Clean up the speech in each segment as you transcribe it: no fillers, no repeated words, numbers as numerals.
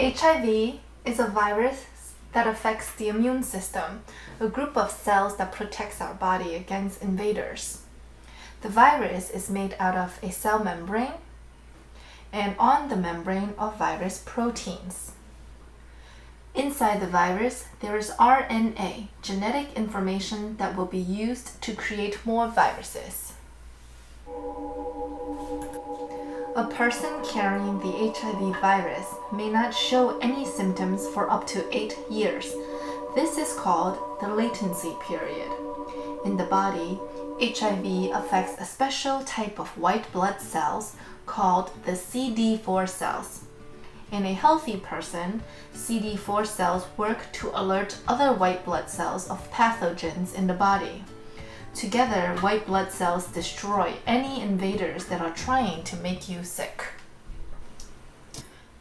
HIV is a virus that affects the immune system, a group of cells that protects our body against invaders. The virus is made out of a cell membrane, and on the membrane are virus proteins. Inside the virus, there is RNA, genetic information that will be used to create more viruses. A person carrying the HIV virus may not show any symptoms for up to 8 years. This is called the latency period. In the body, HIV affects a special type of white blood cells called the CD4 cells. In a healthy person, CD4 cells work to alert other white blood cells of pathogens in the body. Together, white blood cells destroy any invaders that are trying to make you sick.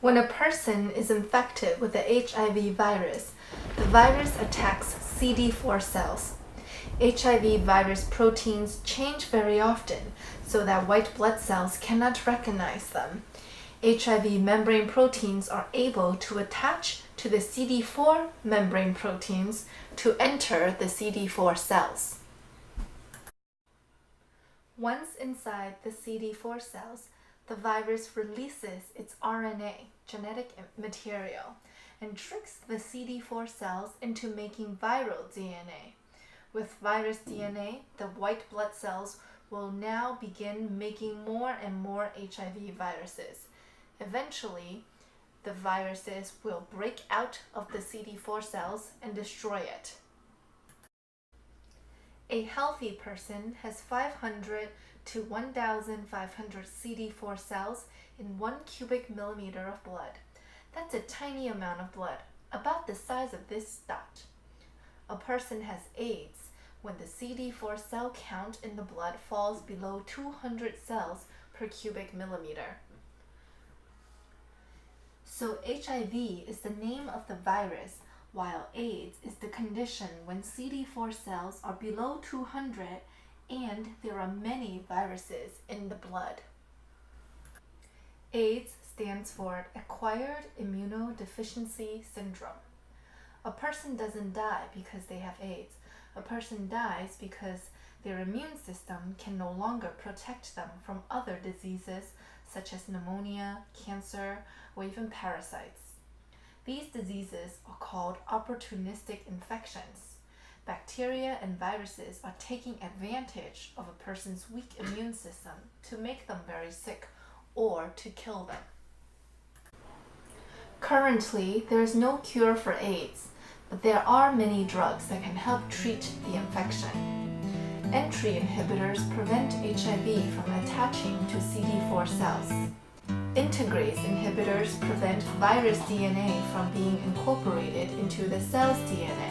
When a person is infected with the HIV virus, the virus attacks CD4 cells. HIV virus proteins change very often so that white blood cells cannot recognize them. HIV membrane proteins are able to attach to the CD4 membrane proteins to enter the CD4 cells. Once inside the CD4 cells, the virus releases its RNA, genetic material, and tricks the CD4 cells into making viral DNA. With virus DNA, the white blood cells will now begin making more and more HIV viruses. Eventually, the viruses will break out of the CD4 cells and destroy it. A healthy person has 500 to 1,500 CD4 cells in 1 cubic millimeter of blood. That's a tiny amount of blood, about the size of this dot. A person has AIDS when the CD4 cell count in the blood falls below 200 cells per cubic millimeter. So HIV is the name of the virus, while AIDS is the condition when CD4 cells are below 200 and there are many viruses in the blood. AIDS stands for Acquired Immunodeficiency Syndrome. A person doesn't die because they have AIDS. A person dies because their immune system can no longer protect them from other diseases such as pneumonia, cancer, or even parasites. These diseases are called opportunistic infections. Bacteria and viruses are taking advantage of a person's weak immune system to make them very sick or to kill them. Currently, there is no cure for AIDS, but there are many drugs that can help treat the infection. Entry inhibitors prevent HIV from attaching to CD4 cells. Integrase inhibitors prevent virus DNA from being incorporated into the cell's DNA.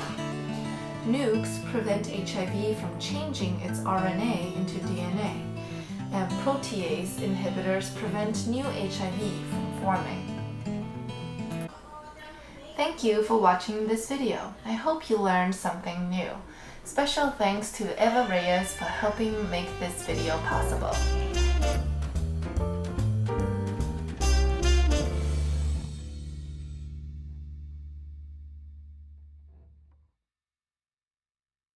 Nukes prevent HIV from changing its RNA into DNA. And protease inhibitors prevent new HIV from forming. Thank you for watching this video. I hope you learned something new. Special thanks to Eva Reyes for helping make this video possible.